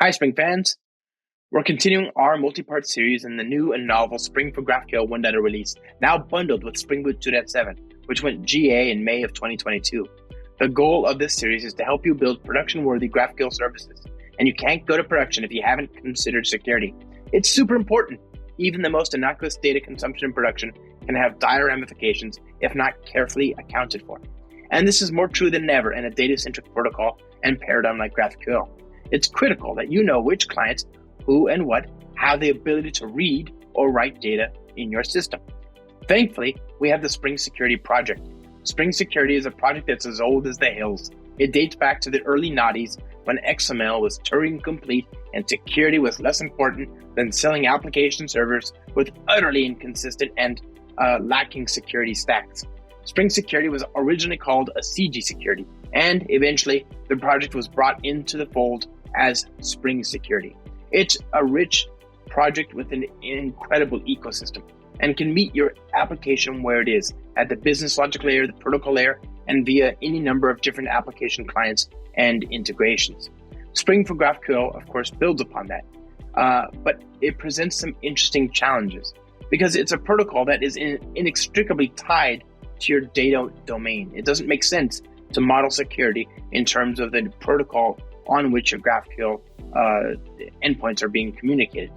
Hi, Spring fans. We're continuing our multi-part series in the new and novel Spring for GraphQL 1.0 release, now bundled with Spring Boot 2.7, which went GA in May of 2022. The goal of this series is to help you build production-worthy GraphQL services, and you can't go to production if you haven't considered security. It's super important. Even the most innocuous data consumption in production can have dire ramifications if not carefully accounted for. And this is more true than ever in a data-centric protocol and paradigm like GraphQL. It's critical that you know which clients, who and what, have the ability to read or write data in your system. Thankfully, we have the Spring Security project. Spring Security is a project that's as old as the hills. It dates back to the early noughties when XML was Turing complete and security was less important than selling application servers with utterly inconsistent and lacking security stacks. Spring Security was originally called a CG Security, and eventually the project was brought into the fold as Spring Security. It's a rich project with an incredible ecosystem and can meet your application where it is, at the business logic layer, the protocol layer, and via any number of different application clients and integrations. Spring for GraphQL, of course, builds upon that, but it presents some interesting challenges because it's a protocol that is inextricably tied to your data domain. It doesn't make sense to model security in terms of the protocol on which your GraphQL endpoints are being communicated.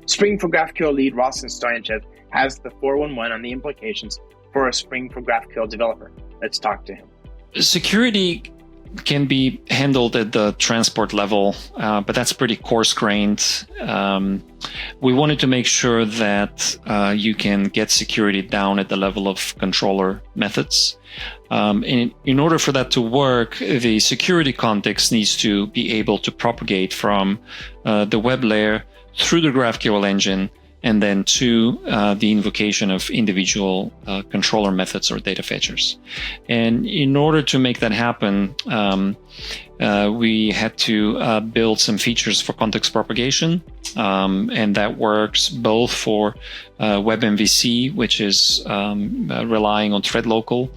Spring for GraphQL lead Rossen Stoyanchev has the 411 on the implications for a Spring for GraphQL developer. Let's talk to him. Security can be handled at the transport level, but that's pretty coarse-grained. We wanted to make sure that you can get security down at the level of controller methods. In order for that to work, the security context needs to be able to propagate from the web layer through the GraphQL engine and then to the invocation of individual controller methods or data fetchers. And in order to make that happen, we had to build some features for context propagation, and that works both for WebMVC, which is relying on thread local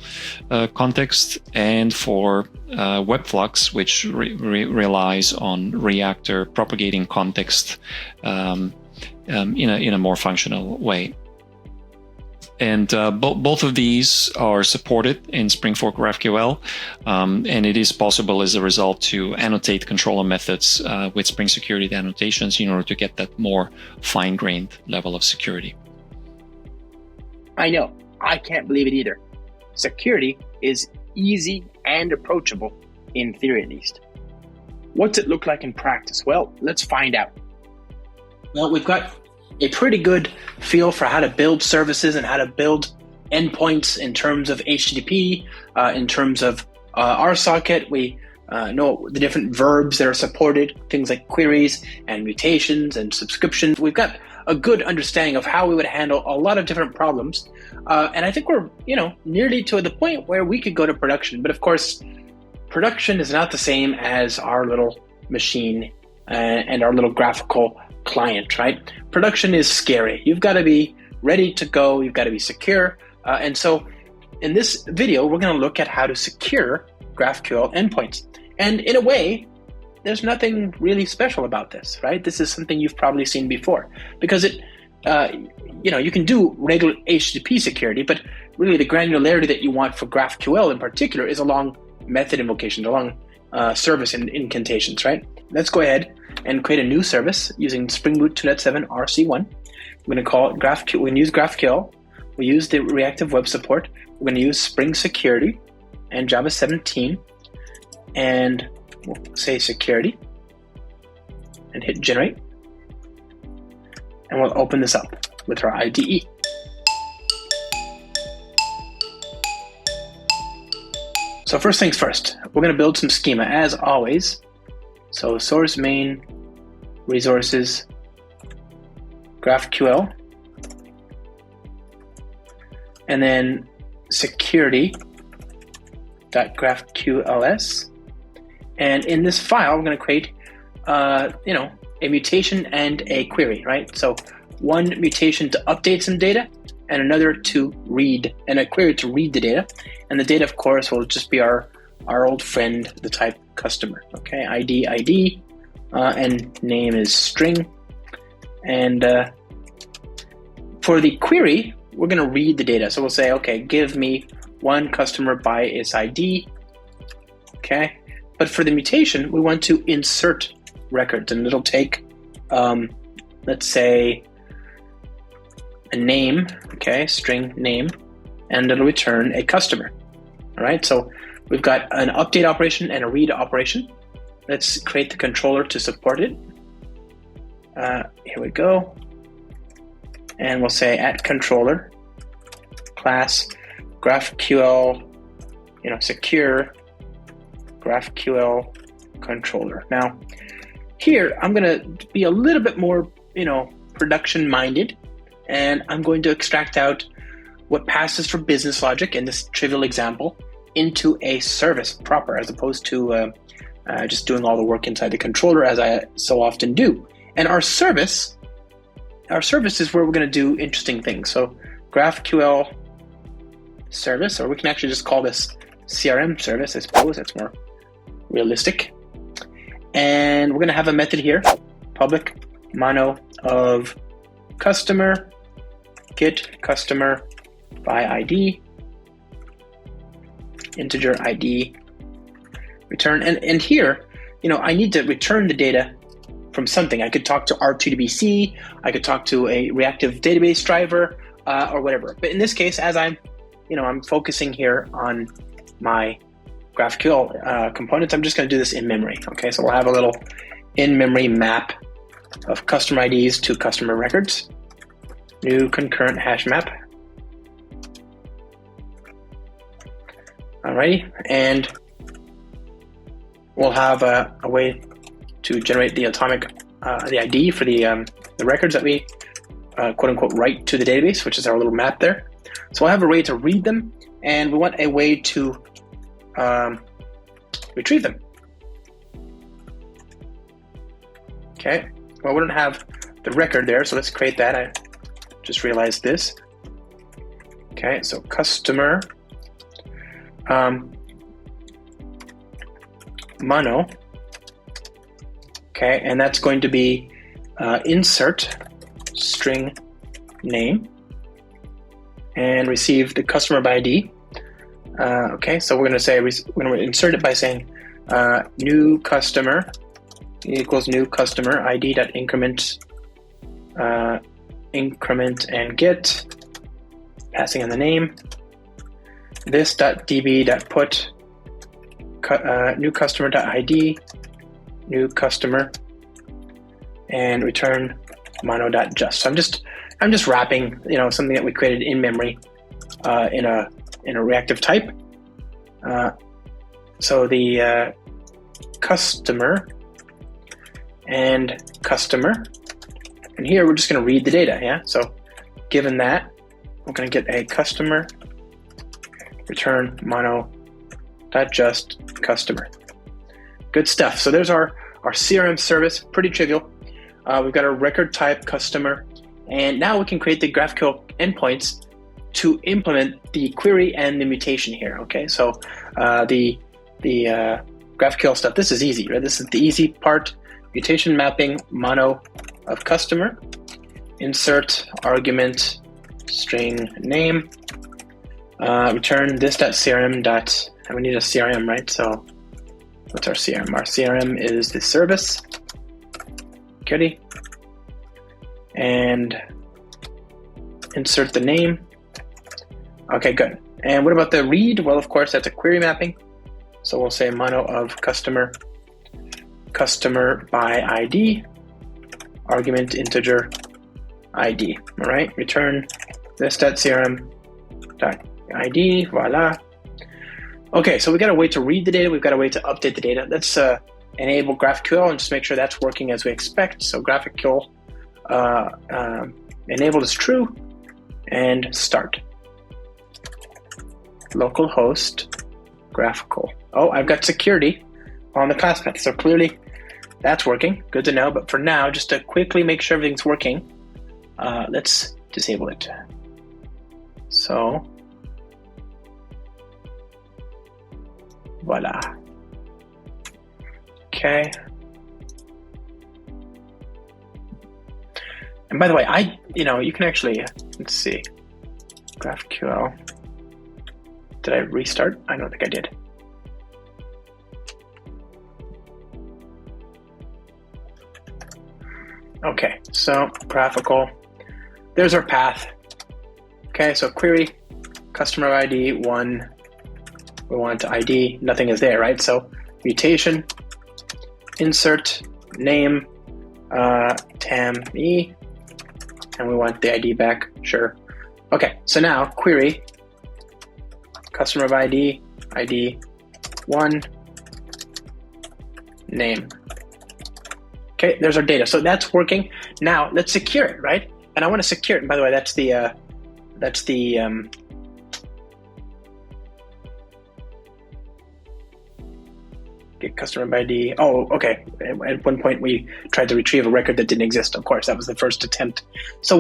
context, and for WebFlux, which relies on reactor propagating context in a more functional way. And both of these are supported in Spring for GraphQL, and it is possible as a result to annotate controller methods with Spring Security annotations in order to get that more fine-grained level of security. I know, I can't believe it either. Security is easy and approachable, in theory at least. What's it look like in practice? Well, let's find out. Well, we've got a pretty good feel for how to build services and how to build endpoints in terms of HTTP, in terms of RSocket. We know the different verbs that are supported, things like queries and mutations and subscriptions. We've got a good understanding of how we would handle a lot of different problems. And I think we're, nearly to the point where we could go to production. But of course, production is not the same as our little machine and our little graphical client, right? Production is scary. You've got to be ready to go. You've got to be secure. And so in this video, we're going to look at how to secure GraphQL endpoints. And in a way, there's nothing really special about this, right? This is something you've probably seen before because it, you can do regular HTTP security, but really the granularity that you want for GraphQL in particular is along method invocations, along service incantations, right? Let's go ahead and create a new service using Spring Boot 2.7 RC1. We're going to call it GraphQL. We're going to use GraphQL. We use the reactive web support. We're going to use Spring Security and Java 17, and we'll say security and hit generate. And we'll open this up with our IDE. So first things first, we're going to build some schema as always. So source main resources GraphQL, and then security.graphqls. And in this file, we're going to create, a mutation and a query, right? So one mutation to update some data, and another to read, and a query to read the data. And the data, of course, will just be our old friend, the type customer. Okay, ID, and name is string. And for the query, we're going to read the data. So we'll say, okay, give me one customer by its ID. Okay. But for the mutation, we want to insert records, and it'll take, let's say, a name, okay, string name, and it'll return a customer. All right. So we've got an update operation and a read operation. Let's create the controller to support it. Here we go. And we'll say at controller class GraphQL, secure GraphQL controller. Now, here I'm going to be a little bit more, production minded, and I'm going to extract out what passes for business logic in this trivial example into a service proper, as opposed to just doing all the work inside the controller as I so often do. And our service is where we're going to do interesting things. So GraphQL Service, or we can actually just call this CRM service, I suppose. That's more realistic. And we're going to have a method here, public mono of customer, get customer by ID, integer ID, return. And here, I need to return the data from something. I could talk to R2DBC, I could talk to a reactive database driver, or whatever. But in this case, as I'm focusing here on my GraphQL components, I'm just going to do this in memory. Okay, so we'll have a little in-memory map of customer IDs to customer records. New concurrent hash map. Alrighty, and we'll have a way to generate the the ID for the records that we quote unquote write to the database, which is our little map there. So we'll have a way to read them, and we want a way to retrieve them. Okay, well, we don't have the record there, so let's create that. I just realized this. Okay, so customer mono. Okay, and that's going to be insert string name and receive the customer by ID. Okay, so we're going to insert it by saying new customer equals new customer ID dot increment and get, passing in the name. This dot db dot put new customer dot ID new customer, and return mono dot just. So I'm just wrapping something that we created in memory in a reactive type. So the customer and customer, and here we're just going to read the data. Yeah. So given that, we're going to get a customer return mono dot just customer. Good stuff. So there's our CRM service, pretty trivial. We've got our record type customer, and now we can create the GraphQL endpoints to implement the query and the mutation here. Okay, so the GraphQL stuff, this is easy, right? This is the easy part. Mutation mapping mono of customer, insert argument string name, return this.crm dot, and we need a CRM, right? So what's our CRM? Our CRM is the service. Goody. And insert the name. Okay, good. And what about the read? Well, of course, that's a query mapping. So we'll say mono of customer by ID, argument integer ID. All right, return this.crm.id, voila. Okay, so we got a way to read the data. We've got a way to update the data. Let's enable GraphQL and just make sure that's working as we expect. So GraphQL enabled is true, and start. Localhost GraphQL. Oh, I've got security on the class path, so clearly that's working. Good to know. But for now, just to quickly make sure everything's working, let's disable it. So voila. Okay. And by the way, you can actually, let's see, GraphQL. Did I restart? I don't think I did. Okay, so graphical, there's our path. Okay, so query, customer ID 1, we want ID, nothing is there, right? So mutation, insert, name, TAM-E, and we want the ID back, sure. Okay, so now query, customer ID, ID 1, name. Okay, there's our data. So that's working. Now let's secure it, right? And I want to secure it. And by the way, that's the get customer ID. Oh, okay. At one point we tried to retrieve a record that didn't exist. Of course, that was the first attempt. So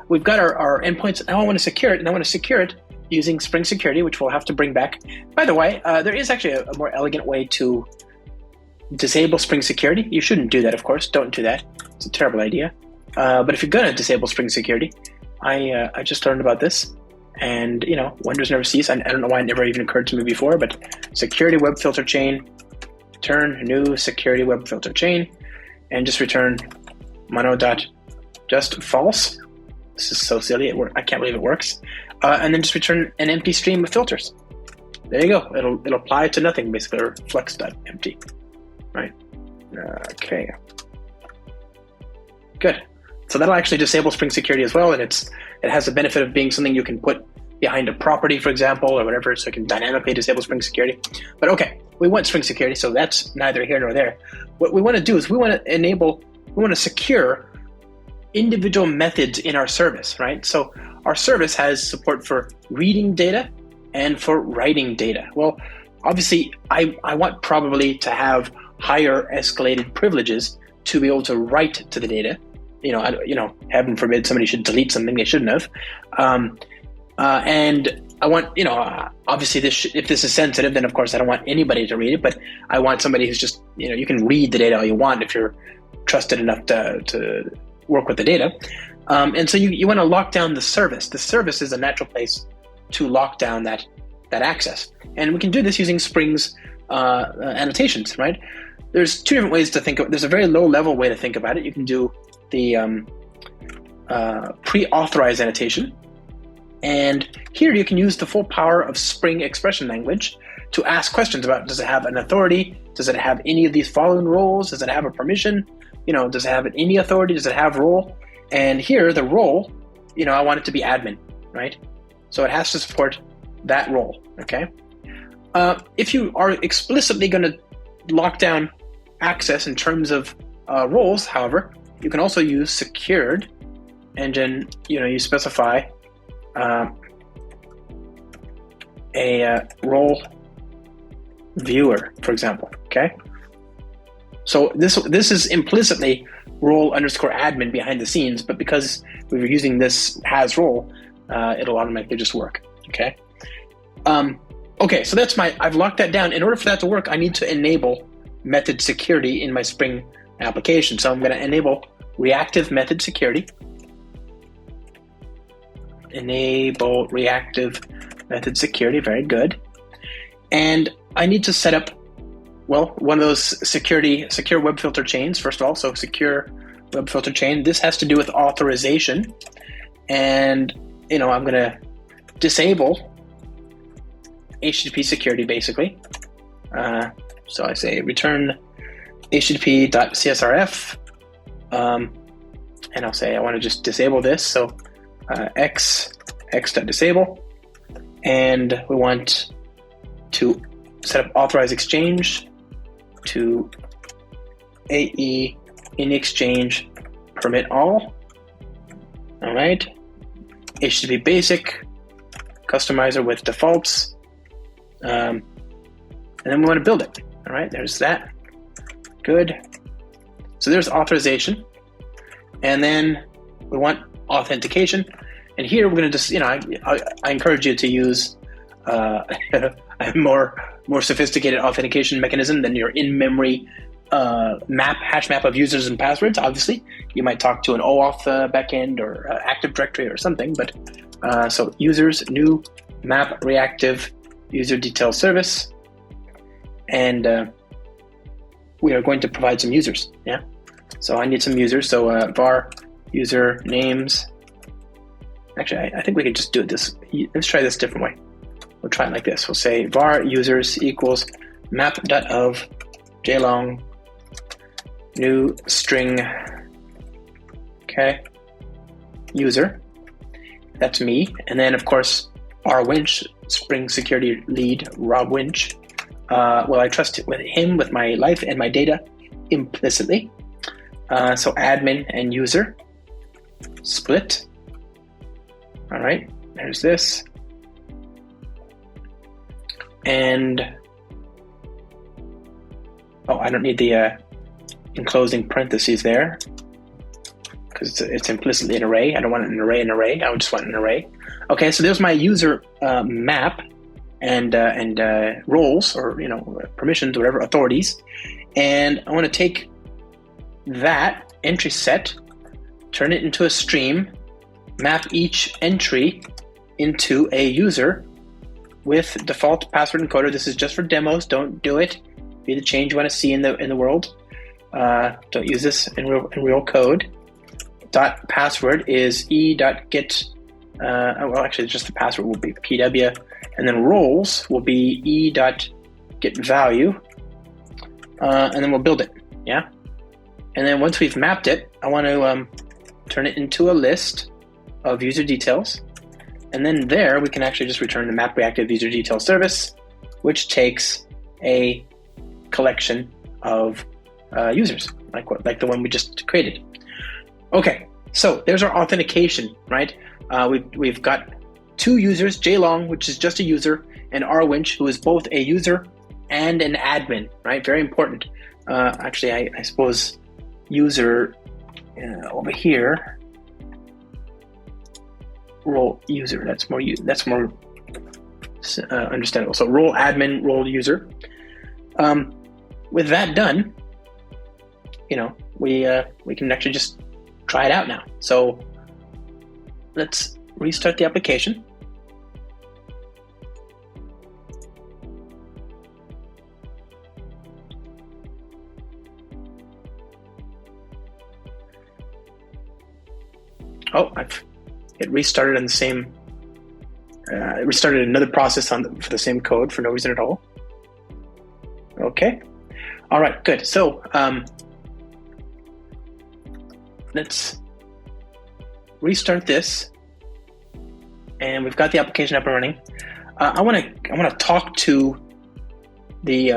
we've got our endpoints. Now I want to secure it, and I want to secure it using Spring Security, which we'll have to bring back. By the way, there is actually a more elegant way to disable Spring Security. You shouldn't do that, of course. Don't do that. It's a terrible idea. But if you're going to disable Spring Security, I just learned about this. And, wonders never cease. I don't know why it never even occurred to me before, but security web filter chain, return new security web filter chain, and just return mono.just false. This is so silly. I can't believe it works. And then just return an empty stream of filters. There you go. It'll apply to nothing, basically, or flex.empty. Right. Okay. Good. So that'll actually disable Spring Security as well, and it has the benefit of being something you can put behind a property, for example, or whatever, so it can dynamically disable Spring Security. But okay, we want Spring Security, so that's neither here nor there. What we want to do is we want to secure individual methods in our service, right? So our service has support for reading data and for writing data. Well, obviously, I want probably to have higher escalated privileges to be able to write to the data. Heaven forbid somebody should delete something they shouldn't have. And I want, obviously if this is sensitive, then of course I don't want anybody to read it, but I want somebody who's just, you can read the data all you want if you're trusted enough to work with the data. And so you want to lock down the service. The service is a natural place to lock down that access. And we can do this using Spring's annotations, right? There's two different ways to think of it. There's a very low level way to think about it. You can do the pre-authorized annotation. And here you can use the full power of Spring expression language to ask questions about, does it have an authority? Does it have any of these following roles? Does it have a permission? Does it have any authority? Does it have role? And here the role, I want it to be admin, right? So it has to support that role, okay? If you are explicitly going to lock down access in terms of roles, however, you can also use secured, and then you specify a role viewer, for example. Okay, so this is implicitly role underscore admin behind the scenes, but because we were using this has role, it'll automatically just work. Okay. Okay, so I've locked that down. In order for that to work, I need to enable method security in my Spring application. So I'm going to enable reactive method security. Enable reactive method security, very good. And I need to set up, one of those secure web filter chains, first of all. So secure web filter chain. This has to do with authorization. And, I'm going to disable HTTP security, basically. So I say return http.csrf, and I'll say I want to just disable this. So x.disable, and we want to set up authorize exchange to AE in exchange permit all. All right, HTTP basic customizer with defaults. And then we want to build it. All right, there's that. Good. So there's authorization. And then we want authentication. And here we're going to just, I encourage you to use a more sophisticated authentication mechanism than your in-memory hash map of users and passwords. Obviously, you might talk to an OAuth backend or Active Directory or something. But so users, new map reactive user detail service, and we are going to provide some users. Yeah. So I need some users. So var user names. Actually, I think we could just do it this. Let's try this a different way. We'll try it like this. We'll say var users equals map.of JLong new string, okay, user. That's me. And then, of course, our Winch, Spring Security Lead, Rob Winch. Well, I trust it with him, with my life and my data implicitly. So admin and user, split. All right, there's this. And, oh, I don't need the enclosing parentheses there because it's implicitly an array. I don't want an array, I just want an array. Okay, so there's my user map and roles, or permissions, whatever, authorities. And I want to take that entry set, turn it into a stream, map each entry into a user with default password encoder. This is just for demos. Don't do it. Be the change you want to see in the world. Don't use this in real code. Dot password is e.get. Well, actually, just the password will be pw, and then roles will be e.getValue, and then we'll build it. Yeah. And then once we've mapped it, I want to turn it into a list of user details. And then there we can actually just return the map reactive user detail service, which takes a collection of users, like the one we just created. Okay, so there's our authentication, right? We've got two users, JLong, which is just a user, and rwinch, who is both a user and an admin, right? Very important. Actually, I suppose user over here, role user. That's more understandable. So role admin, role user. With that done, we can actually just try it out now. So let's restart the application. Oh, it restarted on the same. It restarted another process for the same code for no reason at all. Okay. All right. Good. So let's restart this, and we've got the application up and running. I want to talk to the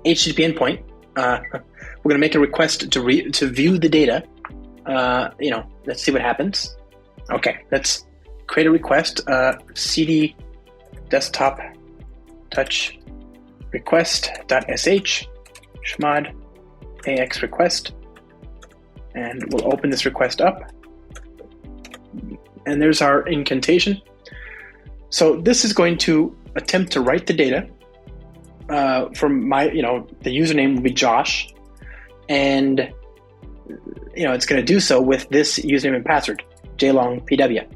HTTP endpoint. We're going to make a request to view the data. Let's see what happens. Okay, let's create a request. cd desktop touch request.sh chmod ax request, and we'll open this request up. And there's our incantation. So this is going to attempt to write the data from my, the username will be Josh, and it's going to do so with this username and password, jlongpw.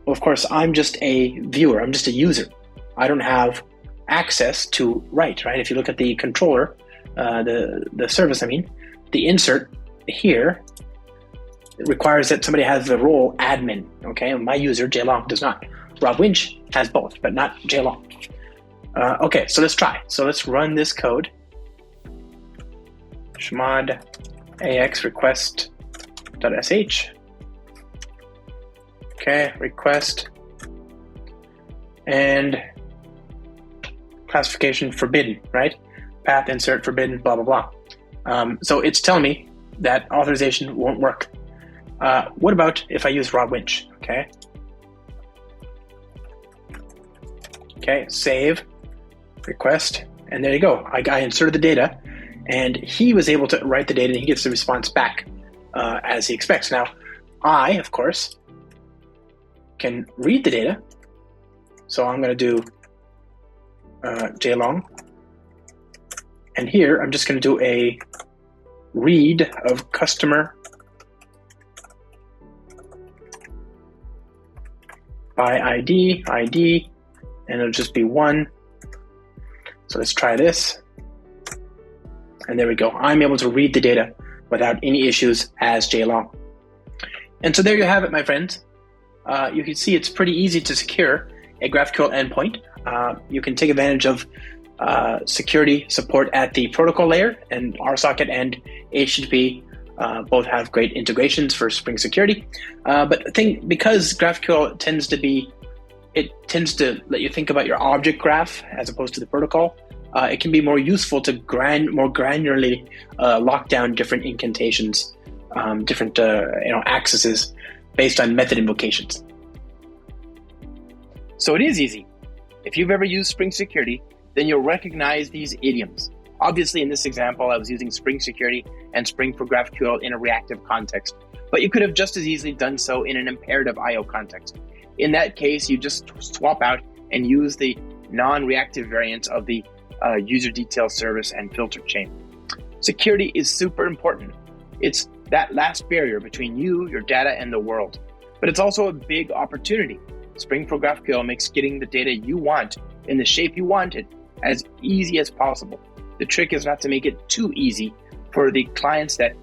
Well, of course, I'm just a viewer. I'm just a user. I don't have access to write, right? If you look at the controller, the service, the insert here, it requires that somebody has the role admin, okay? And my user, JLong, does not. Rob Winch has both, but not JLong. Okay, so let's try. So let's run this code. Chmod ax request.sh. Okay, request. And classification forbidden, right? Path insert forbidden, blah, blah, blah. So it's telling me that authorization won't work. What about if I use Rob Winch? Okay, save, request, and there you go. I inserted the data, and he was able to write the data, and he gets the response back as he expects. Now, I, of course, can read the data. So I'm going to do JLong, And here, I'm just going to do a read of customer by ID, and it'll just be 1. So let's try this. And there we go. I'm able to read the data without any issues as JLong. And so there you have it, my friends. You can see it's pretty easy to secure a GraphQL endpoint. You can take advantage of security support at the protocol layer, and RSocket and HTTP both have great integrations for Spring Security. But I think because GraphQL tends to let you think about your object graph as opposed to the protocol, it can be more useful to more granularly lock down different incantations, different accesses based on method invocations. So it is easy. If you've ever used Spring Security, then you'll recognize these idioms. Obviously, in this example, I was using Spring Security and Spring for GraphQL in a reactive context, but you could have just as easily done so in an imperative IO context. In that case, you just swap out and use the non-reactive variants of the user detail service and filter chain. Security is super important. It's that last barrier between you, your data, and the world. But it's also a big opportunity. Spring for GraphQL makes getting the data you want in the shape you want it as easy as possible. The trick is not to make it too easy for the clients that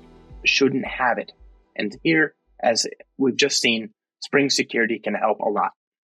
shouldn't have it. And here, as we've just seen, Spring Security can help a lot.